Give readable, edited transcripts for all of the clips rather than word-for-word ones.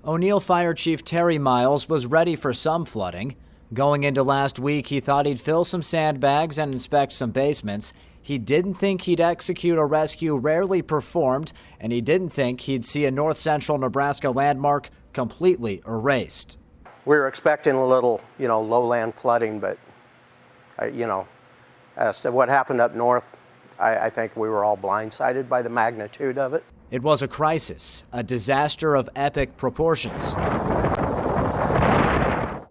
O'Neill Fire Chief Terry Miles was ready for some flooding. Going into last week, he thought he'd fill some sandbags and inspect some basements. He didn't think he'd execute a rescue rarely performed, and he didn't think he'd see a North Central Nebraska landmark completely erased. We were expecting a little, lowland flooding, but, as to what happened up north, I think we were all blindsided by the magnitude of it. It was a crisis, a disaster of epic proportions.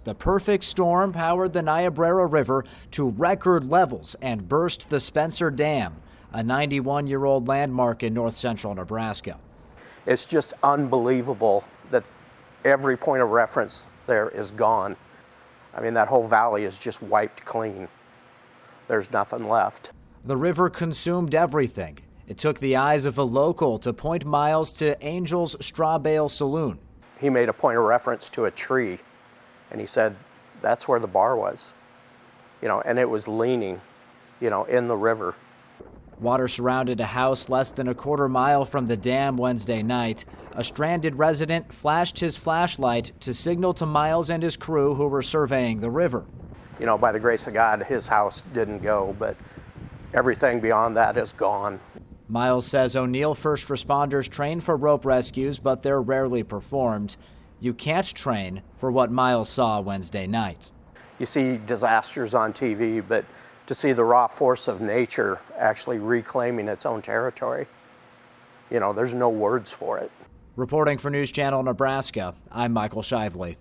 The perfect storm powered the Niobrara River to record levels and burst the Spencer Dam, a 91-year-old landmark in North Central Nebraska. It's just unbelievable that every point of reference there is gone. I mean, that whole valley is just wiped clean. There's nothing left. The river consumed everything. It took the eyes of a local to point Miles to Angel's Straw Bale Saloon. He made a point of reference to a tree, and he said that's where the bar was, and it was leaning, in the river. Water surrounded a house less than a quarter mile from the dam Wednesday night. A stranded resident flashed his flashlight to signal to Miles and his crew who were surveying the river. By the grace of God, his house didn't go, but everything beyond that is gone. Miles says O'Neill first responders train for rope rescues, but they're rarely performed. You can't train for what Miles saw Wednesday night. You see disasters on TV, but to see the raw force of nature actually reclaiming its own territory, there's no words for it. Reporting for News Channel Nebraska, I'm Michael Shively.